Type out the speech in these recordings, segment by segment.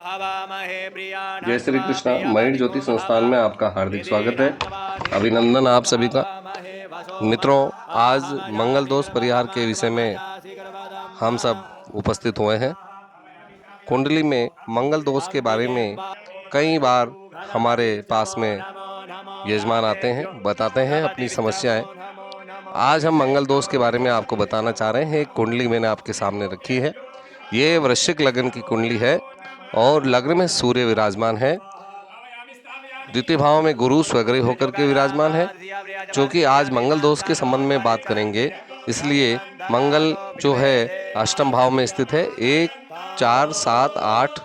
जय श्री कृष्णा। मयूर ज्योति संस्थान में आपका हार्दिक स्वागत है। अभिनंदन आप सभी का। मित्रों, आज मंगल दोष परिहार के विषय में हम सब उपस्थित हुए हैं। कुंडली में मंगल दोष के बारे में कई बार हमारे पास में यजमान आते हैं, बताते हैं अपनी समस्याएं। आज हम मंगल दोष के बारे में आपको बताना चाह रहे हैं। एक कुंडली मैंने आपके सामने रखी है। ये वृश्चिक लग्न की कुंडली है और लग्न में सूर्य विराजमान है। द्वितीय भाव में गुरु स्वग्रही होकर के विराजमान है। क्योंकि आज मंगल दोष के संबंध में बात करेंगे, इसलिए मंगल जो है अष्टम भाव में स्थित है। 1, 4, 7, 8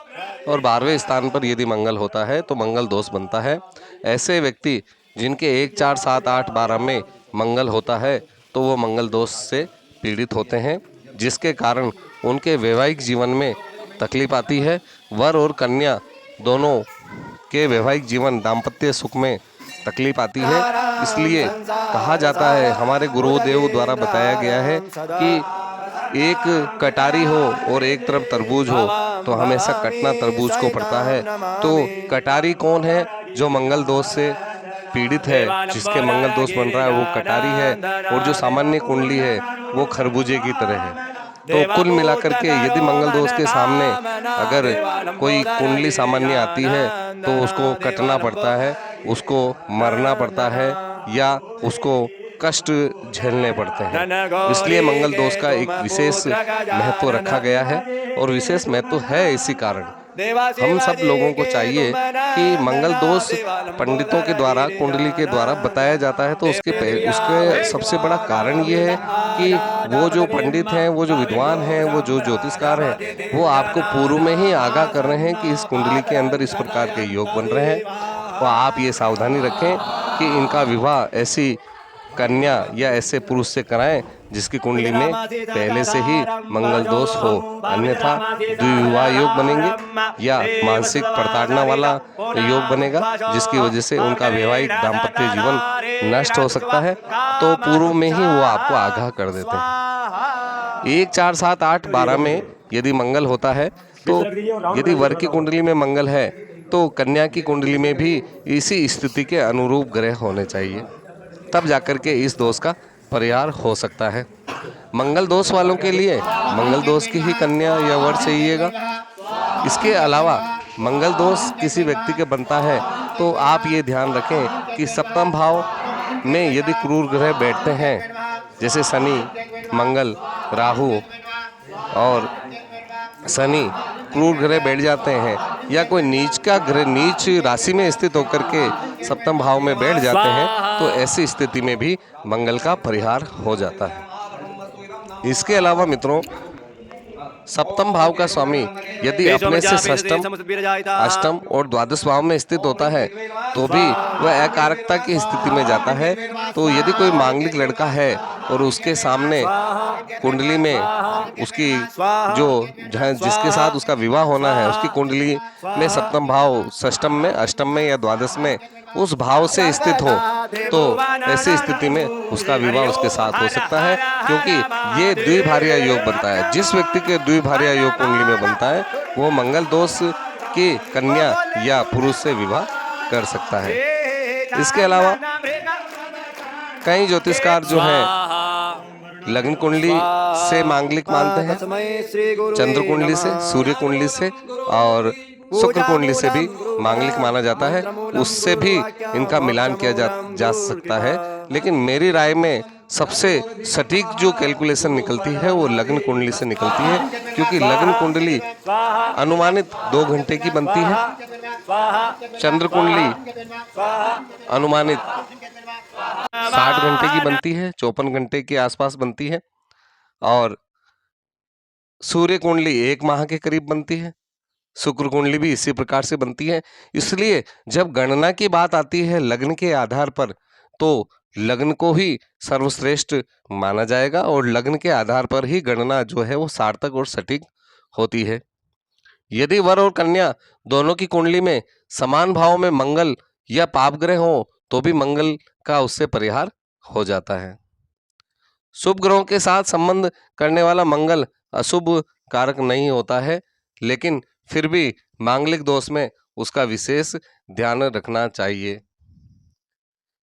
और 12वें स्थान पर यदि मंगल होता है तो मंगल दोष बनता है। ऐसे व्यक्ति जिनके 1, 4, 7, 8, 12 में मंगल होता है तो वो मंगल दोष से पीड़ित होते हैं, जिसके कारण उनके वैवाहिक जीवन में तकलीफ आती है। वर और कन्या दोनों के वैवाहिक जीवन दाम्पत्य सुख में तकलीफ आती है। इसलिए कहा जाता है, हमारे गुरुदेव द्वारा बताया गया है कि एक कटारी हो और एक तरफ तरबूज हो तो हमेशा कटना तरबूज को पड़ता है। तो कटारी कौन है? जो मंगल दोष से पीड़ित है, जिसके मंगल दोष बन रहा है वो कटारी है, और जो सामान्य कुंडली है वो खरबूजे की तरह है। तो कुल मिलाकर के यदि मंगल दोष के सामने अगर कोई कुंडली सामान्य आती है तो उसको कटना पड़ता है, उसको मरना पड़ता है या उसको कष्ट झेलने पड़ते हैं। इसलिए मंगल दोष का एक विशेष महत्व रखा गया है, और विशेष महत्व है इसी कारण हम सब लोगों को चाहिए कि मंगल दोष पंडितों के द्वारा, कुंडली के द्वारा बताया जाता है तो उसके सबसे बड़ा कारण ये है कि वो जो पंडित हैं, वो जो विद्वान हैं, वो जो ज्योतिषकार हैं, वो आपको पूर्व में ही आगाह कर रहे हैं कि इस कुंडली के अंदर इस प्रकार के योग बन रहे हैं। तो आप ये सावधानी रखें कि इनका विवाह ऐसी कन्या या ऐसे पुरुष से कराएं जिसकी कुंडली में पहले से ही मंगल दोष हो, अन्यथा द्विविवाह योग बनेंगे या मानसिक प्रताड़ना वाला योग बनेगा, जिसकी वजह से उनका वैवाहिक दाम्पत्य जीवन नष्ट हो सकता है। तो पूर्व में ही वो आपको आगाह कर देते हैं। 1, 4, 7, 8, 12 में यदि मंगल होता है तो यदि वर की कुंडली में मंगल है तो कन्या की कुंडली में भी इसी स्थिति के अनुरूप ग्रह होने चाहिए, तब जाकर के इस दोष का परिहार हो सकता है। मंगल दोष वालों के लिए मंगल दोष की ही कन्या या वर चाहिएगा। इसके अलावा मंगल दोष किसी व्यक्ति के बनता है तो आप ये ध्यान रखें कि सप्तम भाव में यदि क्रूर ग्रह बैठते हैं, जैसे शनि, मंगल, राहु और शनि क्रूर ग्रह बैठ जाते हैं, या कोई नीच का ग्रह नीच राशि में स्थित होकर के सप्तम भाव में बैठ जाते हैं, तो ऐसी स्थिति में भी मंगल का परिहार हो जाता है। इसके अलावा मित्रों, सप्तम भाव का स्वामी यदि अपने से षष्टम, अष्टम और द्वादश भाव में स्थित होता है तो भी वह अकारकता की स्थिति में जाता है। तो यदि कोई मांगलिक लड़का है और उसके सामने कुंडली में उसकी जिसके साथ उसका विवाह होना है, उसकी कुंडली में सप्तम भाव षष्टम में, अष्टम में या द्वादश में उस भाव से स्थित हो, तो ऐसी स्थिति में उसका विवाह उसके साथ हो सकता है, क्योंकि ये द्विभार्या योग बनता है। जिस व्यक्ति के द्विभार्या योग कुंडली में बनता है वो मंगल दोष की कन्या या पुरुष से विवाह कर सकता है। इसके अलावा कई ज्योतिषकार जो हैं लग्न कुंडली से मांगलिक मानते हैं, चंद्र कुंडली से, सूर्य कुंडली से और शुक्र कुंडली से भी मांगलिक माना जाता है। उससे भी इनका मिलान किया जा सकता है, लेकिन मेरी राय में सबसे सटीक जो कैलकुलेशन निकलती है वो लग्न कुंडली से निकलती है, क्योंकि लग्न कुंडली अनुमानित 2 घंटे की बनती है, चंद्र कुंडली अनुमानित 60 घंटे की बनती है, 54 घंटे के आसपास बनती है, और सूर्य कुंडली 1 माह के करीब बनती है। शुक्र कुंडली भी इसी प्रकार से बनती है। इसलिए जब गणना की बात आती है लग्न के आधार पर, तो लग्न को ही सर्वश्रेष्ठ माना जाएगा और लग्न के आधार पर ही गणना जो है वो सार्थक और सटीक होती है। यदि वर और कन्या दोनों की कुंडली में समान भाव में मंगल या पाप ग्रह हो तो भी मंगल का उससे परिहार हो जाता है। शुभ ग्रहों के साथ संबंध करने वाला मंगल अशुभ कारक नहीं होता है, लेकिन फिर भी मांगलिक दोष में उसका विशेष ध्यान रखना चाहिए।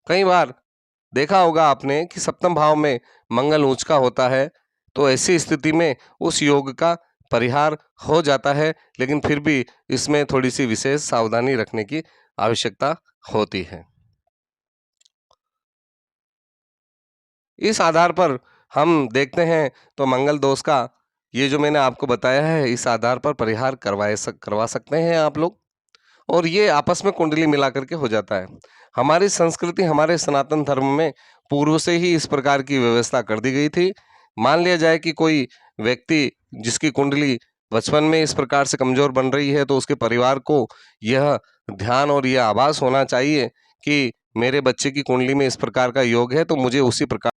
कई बार देखा होगा आपने कि सप्तम भाव में मंगल उच्च का होता है, तो ऐसी स्थिति में उस योग का परिहार हो जाता है, लेकिन फिर भी इसमें थोड़ी सी विशेष सावधानी रखने की आवश्यकता होती है। इस आधार पर हम देखते हैं तो मंगल दोष का ये जो मैंने आपको बताया है, इस आधार पर परिहार करवा सकते हैं आप लोग, और ये आपस में कुंडली मिला करके हो जाता है। हमारी संस्कृति, हमारे सनातन धर्म में पूर्व से ही इस प्रकार की व्यवस्था कर दी गई थी। मान लिया जाए कि कोई व्यक्ति जिसकी कुंडली बचपन में इस प्रकार से कमजोर बन रही है, तो उसके परिवार को यह ध्यान और यह आभास होना चाहिए कि मेरे बच्चे की कुंडली में इस प्रकार का योग है, तो मुझे उसी प्रकार